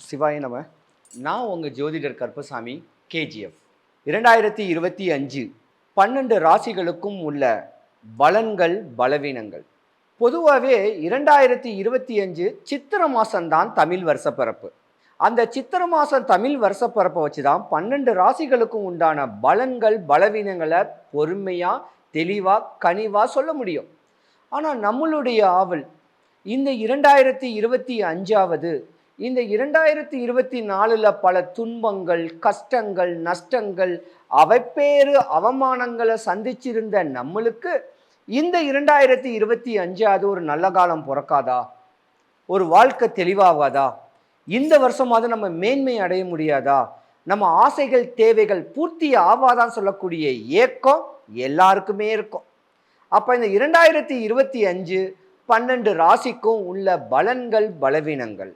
சிவாய நம. நான் உங்கள் ஜோதிடர் கருப்பசாமி, கேஜிஎஃப். 2025 12 ராசிகளுக்கும் உள்ள பலன்கள் பலவீனங்கள். பொதுவாகவே 2025 சித்திரை மாதம்தான் தமிழ் வருஷப்பிறப்பு. அந்த சித்திரை மாதம் தமிழ் வருஷப்பிறப்பை வச்சு தான் 12 ராசிகளுக்கும் உண்டான பலன்கள் பலவீனங்களை பொறுமையாக தெளிவாக கனிவாக சொல்ல முடியும். ஆனால் நம்மளுடைய ஆவல் இந்த 2025 இந்த 2024 பல துன்பங்கள், கஷ்டங்கள், நஷ்டங்கள், அவைப்பேறு அவமானங்களை சந்திச்சிருந்த நம்மளுக்கு இந்த 2025 ஒரு நல்ல காலம் பிறக்காதா? ஒரு வாழ்க்கை தெளிவாகாதா? இந்த வருஷமாவது நம்ம மேன்மை அடைய முடியாதா? நம்ம ஆசைகள் தேவைகள் பூர்த்தி ஆவாதான் சொல்லக்கூடிய ஏக்கம் எல்லாருக்குமே இருக்கும். அப்போ இந்த 2025 12 ராசிக்கும் உள்ள பலன்கள் பலவீனங்கள்.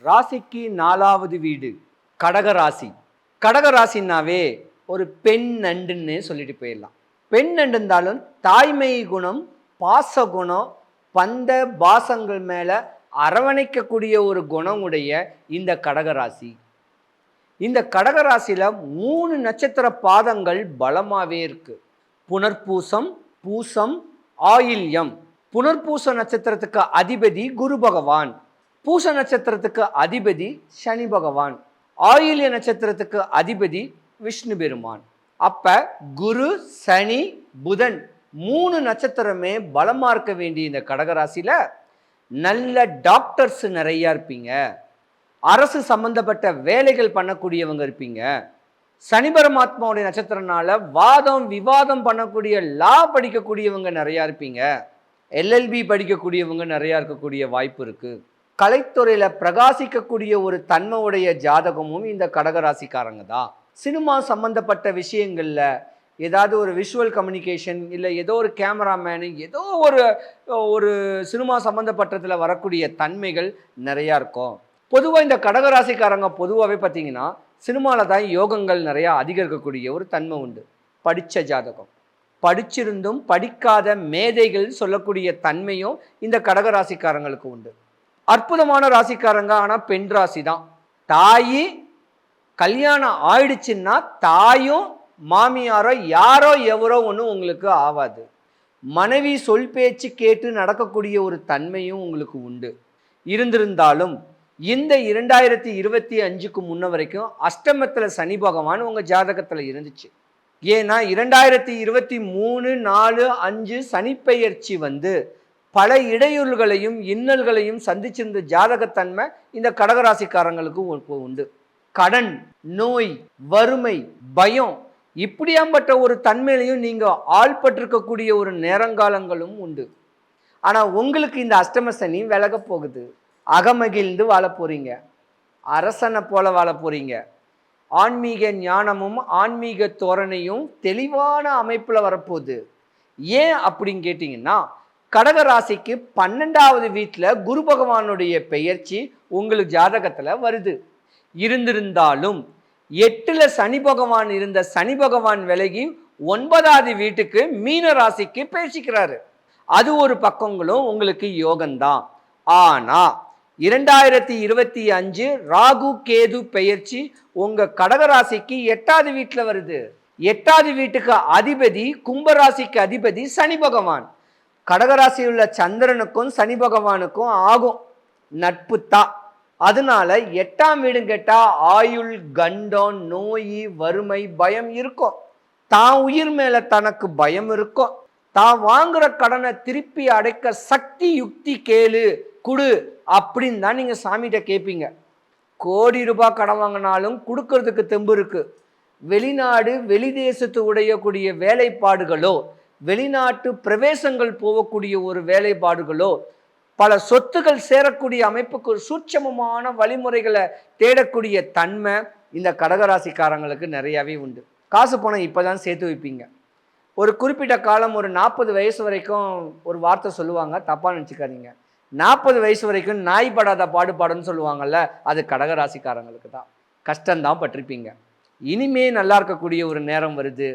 ராசிக்கு 4வது வீடு கடகராசி. கடகராசின்னாவே ஒரு பெண் நண்டுன்னு சொல்லிட்டு போயிடலாம். பெண் நண்டு இருந்தாலும் தாய்மை குணம், பாச குணம், பந்த பாசங்கள் மேலே அரவணைக்கக்கூடிய ஒரு குணம் உடைய இந்த கடகராசி. இந்த கடகராசியில் 3 நட்சத்திர பாதங்கள் பலமாகவே இருக்கு. புனர்பூசம், பூசம், ஆயில்யம். புனர்பூச நட்சத்திரத்துக்கு அதிபதி குரு பகவான், பூச நட்சத்திரத்துக்கு அதிபதி சனி பகவான், ஆயில்ய நட்சத்திரத்துக்கு அதிபதி விஷ்ணு பெருமான். அப்ப குரு, சனி, புதன் 3 நட்சத்திரமே பலமா இருக்க வேண்டிய இந்த கடகராசியில நல்ல டாக்டர்ஸ் நிறைய இருப்பீங்க. அரசு சம்பந்தப்பட்ட வேலைகள் பண்ணக்கூடியவங்க இருப்பீங்க. சனி பரமாத்மாவுடைய நட்சத்திரனால வாதம் விவாதம் பண்ணக்கூடிய லா படிக்கக்கூடியவங்க நிறையா இருப்பீங்க. எல்எல்பி படிக்கக்கூடியவங்க நிறையா இருக்கக்கூடிய வாய்ப்பு இருக்கு. கலைத்துறையில பிரகாசிக்கக்கூடிய ஒரு தன்மையுடைய ஜாதகமும் இந்த கடகராசிக்காரங்க தான். சினிமா சம்பந்தப்பட்ட விஷயங்கள்ல ஏதாவது ஒரு விஷுவல் கம்யூனிகேஷன் இல்லை ஏதோ ஒரு கேமராமேனு ஏதோ ஒரு சினிமா சம்மந்தப்பட்டதில் வரக்கூடிய தன்மைகள் நிறையா இருக்கும். பொதுவாக இந்த கடகராசிக்காரங்க பொதுவாகவே பார்த்தீங்கன்னா சினிமாவில் தான் யோகங்கள் நிறையா அதிகரிக்கக்கூடிய ஒரு தன்மை உண்டு. படித்த ஜாதகம், படிச்சிருந்தும் படிக்காத மேதைகள் சொல்லக்கூடிய தன்மையும் இந்த கடகராசிக்காரங்களுக்கு உண்டு. அற்புதமான ராசிக்காரங்க. ஆனால் பெண் ராசி தான். தாயி கல்யாணம் ஆயிடுச்சுன்னா தாயும் மாமியாரோ யாரோ எவரோ ஒன்றும் உங்களுக்கு ஆகாது. மனைவி சொல் பேச்சு கேட்டு நடக்கக்கூடிய ஒரு தன்மையும் உங்களுக்கு உண்டு. இருந்திருந்தாலும் இந்த 2025 முன்ன வரைக்கும் அஷ்டமத்தில் சனி பகவான் உங்கள் ஜாதகத்தில் இருந்துச்சு. ஏன்னா 2023, 4, 5 சனிப்பெயர்ச்சி பல இடையூறுகளையும் இன்னல்களையும் சந்திச்சிருந்த ஜாதகத்தன்மை இந்த கடகராசிக்காரங்களுக்கு உண்டு. கடன், நோய், வறுமை, பயம் இப்படியாம்பட்ட ஒரு தன்மையிலையும் நீங்கள் ஆள்பட்டிருக்கக்கூடிய ஒரு நேரங்காலங்களும் உண்டு. ஆனால் உங்களுக்கு இந்த அஷ்டம சனி விலக போகுது. அகமகிழ்ந்து வாழ போறீங்க. அரசனை போல வாழ போறீங்க. ஆன்மீக ஞானமும் ஆன்மீக தோரணையும் தெளிவான அமைப்பில் வரப்போகுது. ஏன் அப்படின்னு கேட்டிங்கன்னா கடகராசிக்கு 12வது வீட்டில் குரு பகவானுடைய பெயர்ச்சி உங்களுக்கு ஜாதகத்தில் வருது. இருந்திருந்தாலும் 8ல் சனி பகவான் இருந்த சனி பகவான் விலகி 9வது வீட்டுக்கு மீன ராசிக்கு பேசிக்கிறாரு. அது ஒரு பக்கங்களும் உங்களுக்கு யோகம்தான். ஆனால் 2025 ராகு கேது பெயர்ச்சி உங்க கடகராசிக்கு 8வது வீட்டில் வருது. 8வது வீட்டுக்கு அதிபதி கும்பராசிக்கு அதிபதி சனி பகவான். கடகராசியில் உள்ள சந்திரனுக்கும் சனி பகவானுக்கும் ஆகும் நட்பு தான். அதனால 8ஆம் வீடு கேட்டா ஆயுள், கண்டம், நோய், வறுமை, பயம் இருக்கும். தான் உயிர் மேல தனக்கு பயம் இருக்கும். தான் வாங்குற கடனை திருப்பி அடைக்க சக்தி யுக்தி கேளு குடு அப்படின்னு தான் நீங்க சாமிகிட்ட கேட்பீங்க. கோடி ரூபாய் கடன் வாங்கினாலும் கொடுக்கறதுக்கு தெம்பு இருக்கு. வெளிநாடு வெளி தேசத்து உடையக்கூடிய வேலைப்பாடுகளோ, வெளிநாட்டு பிரவேசங்கள் போகக்கூடிய ஒரு வேலைப்பாடுகளோ, பல சொத்துக்கள் சேரக்கூடிய அமைப்புக்கு ஒரு சூட்சமமான வழிமுறைகளை தேடக்கூடிய தன்மை இந்த கடகராசிக்காரங்களுக்கு நிறையாவே உண்டு. காசு பணம் இப்போதான் சேர்த்து வைப்பீங்க. ஒரு குறிப்பிட்ட காலம் ஒரு 40 வயசு வரைக்கும் ஒரு வார்த்தை சொல்லுவாங்க, தப்பாக நினச்சிக்காதீங்க. 40 வயசு வரைக்கும் நாய் படாத பாடுபாடுன்னு சொல்லுவாங்கல்ல, அது கடகராசிக்காரங்களுக்கு தான். கஷ்டம்தான் பட்டிருப்பீங்க. இனிமே நல்லா இருக்கக்கூடிய ஒரு நேரம் வருது.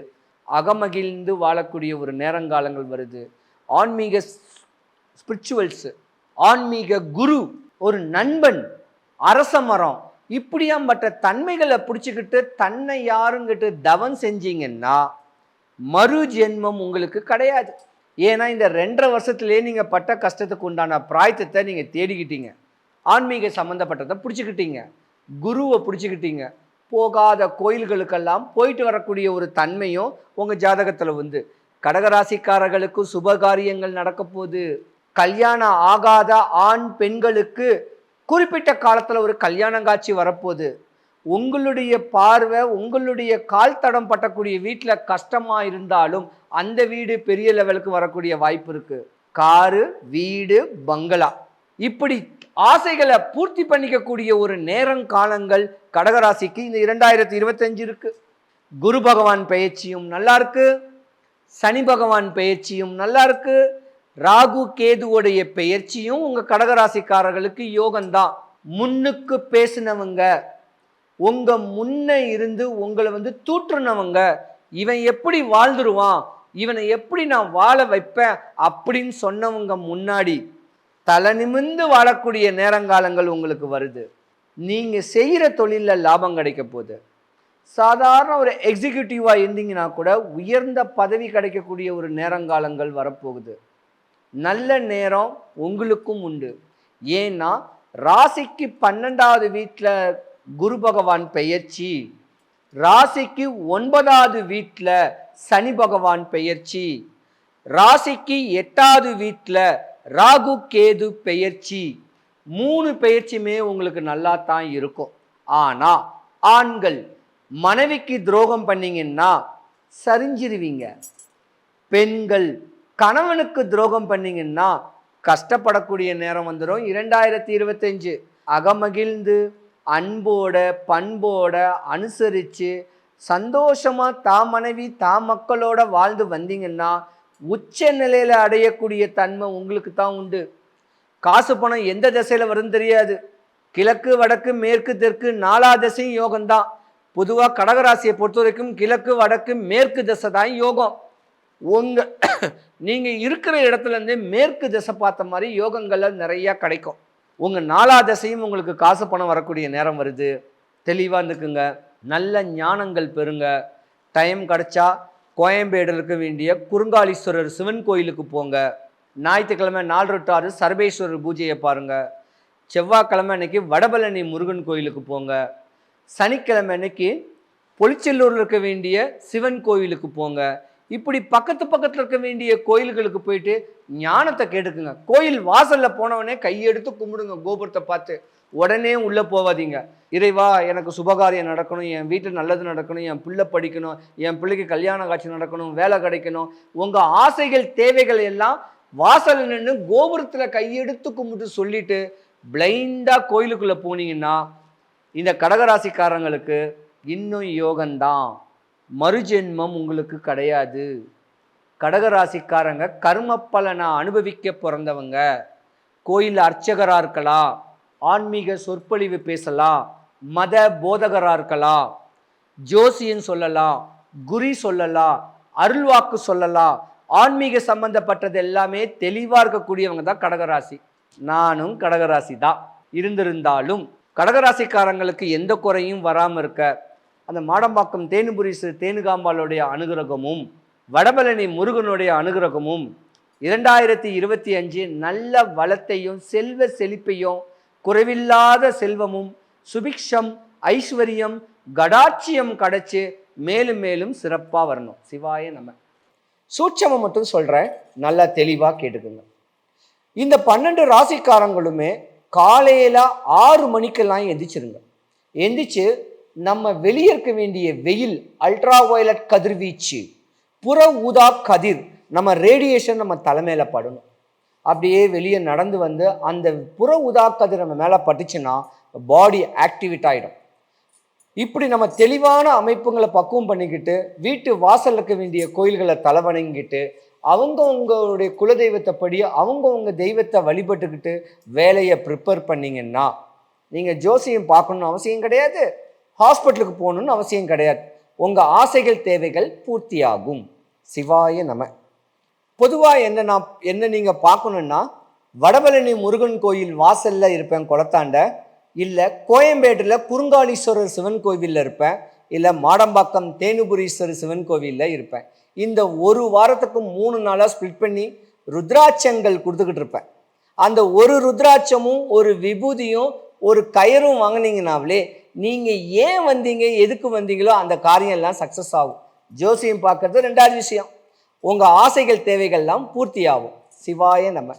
அகமகிழ்ந்து வாழக்கூடிய ஒரு நேரங்காலங்கள் வருது. ஆன்மீக ஸ்பிரிச்சுவல்ஸு, ஆன்மீக குரு, ஒரு நண்பன், அரச மரம், இப்படியாம்பட்ட தன்மைகளை பிடிச்சிக்கிட்டு தன்னை யாருங்கிட்டு தவம் செஞ்சீங்கன்னா மறு ஜென்மம் உங்களுக்கு கிடையாது. ஏன்னா இந்த 2.5 வருஷத்துலேயே நீங்கள் பட்ட கஷ்டத்துக்கு உண்டான பிராயத்தத்தை நீங்கள் தேடிக்கிட்டீங்க. ஆன்மீக சம்மந்தப்பட்டதை பிடிச்சிக்கிட்டீங்க, குருவை பிடிச்சிக்கிட்டீங்க. போகாத கோயில்களுக்கெல்லாம் போயிட்டு வரக்கூடிய ஒரு தன்மையும் உங்கள் ஜாதகத்தில் வந்து கடகராசிக்காரர்களுக்கு சுபகாரியங்கள் நடக்க போகுது. கல்யாணம் ஆகாத ஆண் பெண்களுக்கு குறிப்பிட்ட காலத்தில் ஒரு கல்யாணம் காட்சி வரப்போகுது. உங்களுடைய பார்வை உங்களுடைய கால் தடம் பட்டக்கூடிய வீட்டில் கஷ்டமாக இருந்தாலும் அந்த வீடு பெரிய லெவலுக்கு வரக்கூடிய வாய்ப்பு இருக்கு. காரு, வீடு, பங்களா, இப்படி ஆசைகளை பூர்த்தி பண்ணிக்கக்கூடிய ஒரு நேரங்காலங்கள் கடகராசிக்கு இந்த 2025 இருக்கு. குரு பகவான் பெயர்ச்சியும் நல்லா இருக்கு, சனி பகவான் பெயர்ச்சியும் நல்லா இருக்கு, ராகு கேதுவோடைய பெயர்ச்சியும் உங்க கடகராசிக்காரர்களுக்கு யோகம்தான். முன்னுக்கு பேசினவங்க, உங்க முன்ன இருந்து உங்களை வந்து தூற்றுனவங்க, இவன் எப்படி வாழ்ந்துருவான், இவனை எப்படி நான் வாழ வைப்பேன் அப்படின்னு சொன்னவங்க முன்னாடி தலை நிமிர்ந்து வாழக்கூடிய நேரங்காலங்கள் உங்களுக்கு வருது. நீங்க செய்கிற தொழிலில் லாபம் கிடைக்க போகுது. சாதாரண ஒரு எக்ஸிக்யூட்டிவாக இருந்தீங்கன்னா கூட உயர்ந்த பதவி கிடைக்கக்கூடிய ஒரு நேரங்காலங்கள் வரப்போகுது. நல்ல நேரம் உங்களுக்கும் உண்டு. ஏன்னா ராசிக்கு 12வது வீட்டில் குரு பகவான் பெயர்ச்சி, ராசிக்கு 9வது வீட்டில் சனி பகவான் பெயர்ச்சி, ராசிக்கு 8வது வீட்டில் ராகு கேது பெயர்ச்சி. 3 பெயர்ச்சியுமே உங்களுக்கு நல்லா தான் இருக்கும். ஆனா ஆண்கள் மனைவிக்கு துரோகம் பண்ணீங்கன்னா சரிஞ்சிருவீங்க. பெண்கள் கணவனுக்கு துரோகம் பண்ணீங்கன்னா கஷ்டப்படக்கூடிய நேரம் வந்துடும். 2025 அகமகிழ்ந்து அன்போட பண்போட அனுசரித்து சந்தோஷமாக மனைவி மக்களோட வாழ்ந்து வந்தீங்கன்னா உச்ச நிலையில் அடையக்கூடிய தன்மை உங்களுக்கு தான் உண்டு. காசு பணம் எந்த திசையில் வரும்னு தெரியாது. கிழக்கு வடக்கு மேற்கு தெற்கு 4 திசையும் யோகம்தான். பொதுவாக கடகராசியை பொறுத்த வரைக்கும் கிழக்கு வடக்கு மேற்கு திசை தான் யோகம். நீங்கள் இருக்கிற இடத்துலேருந்து மேற்கு திசை பார்த்த மாதிரி யோகங்கள் நிறையா கிடைக்கும். உங்கள் 4 திசையும் உங்களுக்கு காசு பணம் வரக்கூடிய நேரம் வருது. தெளிவாக இருக்குங்க. நல்ல ஞானங்கள் பெறுங்க. டைம் கிடச்சா கோயம்பேடு இருக்க வேண்டிய குறுங்காலீஸ்வரர் சிவன் கோயிலுக்கு போங்க. ஞாயிற்றுக்கிழமை 4 to 6 சர்வேஸ்வரர் பூஜையை பாருங்கள். செவ்வாய்க்கிழமை அன்னைக்கு வடபழனி முருகன் கோயிலுக்கு போங்க. சனிக்கிழமை அன்னைக்கு பொலிச்செல்லூரில் இருக்க வேண்டிய சிவன் கோயிலுக்கு போங்க. இப்படி பக்கத்தில் இருக்க வேண்டிய கோயில்களுக்கு போயிட்டு ஞானத்தை கேட்டுக்குங்க. கோயில் வாசலில் போனவனே கையெடுத்து கும்பிடுங்க. கோபுரத்தை பார்த்து உடனே உள்ளே போவாதீங்க. இறைவா, எனக்கு சுபகாரியம் நடக்கணும், என் வீட்டில் நல்லது நடக்கணும், என் பிள்ளை படிக்கணும், என் பிள்ளைக்கு கல்யாண காட்சி நடக்கணும், வேலை கிடைக்கணும், உங்கள் ஆசைகள் தேவைகள் எல்லாம் வாசல் நின்று கோபுரத்தில் கையெடுத்து கும்பிட்டு சொல்லிட்டு பிளைண்டாக கோயிலுக்குள்ளே போனீங்கன்னா இந்த கடகராசிக்காரங்களுக்கு இன்னும் யோகம்தான். மறுஜென்மம் உங்களுக்கு கிடையாது. கடகராசிக்காரங்க கர்ம பலனை அனுபவிக்க பிறந்தவங்க. கோயில் அர்ச்சகராக இருக்கலாம், ஆன்மீக சொற்பொழிவு பேசலாம், மத போதகராக இருக்கலாம், ஜோசியன் சொல்லலாம், குறி சொல்லலாம், அருள்வாக்கு சொல்லலாம், ஆன்மீக சம்பந்தப்பட்டது எல்லாமே தெளிவாக இருக்கக்கூடியவங்க தான் கடகராசி. நானும் கடகராசி தான். இருந்திருந்தாலும் கடகராசிக்காரங்களுக்கு எந்த குறையும் வராமல் இருக்க அந்த மாடம்பாக்கம் தேனுபுரி தேனுகாம்பாளுடைய அனுகிரகமும் வடபழனி முருகனுடைய அனுகிரகமும் 2025 நல்ல வளத்தையும் செல்வ செழிப்பையும் குறைவில்லாத செல்வமும் சுபிக்ஷம் ஐஸ்வர்யம் கடாட்சியம் கிடைச்சு மேலும் மேலும் சிறப்பாக வரணும். சிவாய நம. சூட்சமம் மட்டும் சொல்கிறேன், நல்லா தெளிவாக கேட்டுக்குங்க. இந்த 12 ராசிக்காரங்களுமே காலையில் 6 மணிக்கெல்லாம் எந்திரிச்சிருங்க. எந்திரிச்சு நம்ம வெளியே இருக்க வேண்டிய வெயில், அல்ட்ரா வயலட் கதிர்வீச்சு, புற ஊதா கதிர், நம்ம ரேடியேஷன் நம்ம தலைமையில படணும். அப்படியே வெளியே நடந்து வந்து அந்த புற ஊதா கதிர் நம்ம மேலே பட்டுச்சுன்னா பாடி ஆக்டிவேட் ஆகிடும். இப்படி நம்ம தெளிவான அமைப்புகளை பக்குவம் பண்ணிக்கிட்டு வீட்டு வாசல் இருக்க வேண்டிய கோயில்களை தலைவணங்கிட்டு அவங்க உங்களுடைய குலதெய்வத்தைப்படி அவங்க உங்கள் தெய்வத்தை வழிபட்டுக்கிட்டு வேலையை ப்ரிப்பேர் பண்ணிங்கன்னா நீங்கள் ஜோசியம் பார்க்கணுன்னு அவசியம் கிடையாது, ஹாஸ்பிட்டலுக்கு போகணுன்னு அவசியம் கிடையாது. உங்கள் ஆசைகள் தேவைகள் பூர்த்தியாகும். சிவாய நம. பொதுவாக என்ன நீங்கள் பார்க்கணுன்னா, வடபழனி முருகன் கோயில் வாசலில் இருப்பேன் குளத்தாண்ட, இல்லை கோயம்பேட்டில் குறுங்காலீஸ்வரர் சிவன் கோவிலில் இருப்பேன், இல்லை மாடம்பாக்கம் தேனுபுரீஸ்வரர் சிவன் கோவிலில் இருப்பேன். இந்த ஒரு வாரத்துக்கு 3 நாளாக ஸ்பிளிட் பண்ணி ருத்ராட்சங்கள் கொடுத்துக்கிட்டு இருப்பேன். அந்த ஒரு ருத்ராட்சமும் ஒரு விபூதியும் ஒரு கயிறும் வாங்கினீங்கனாவே நீங்கள் ஏன் வந்தீங்க, எதுக்கு வந்தீங்களோ அந்த காரியம் எல்லாம் சக்ஸஸ் ஆகும். ஜோசியம் பார்க்கறது 2வது விஷயம். உங்கள் ஆசைகள் தேவைகள்லாம் பூர்த்தி ஆகும். சிவாய நம.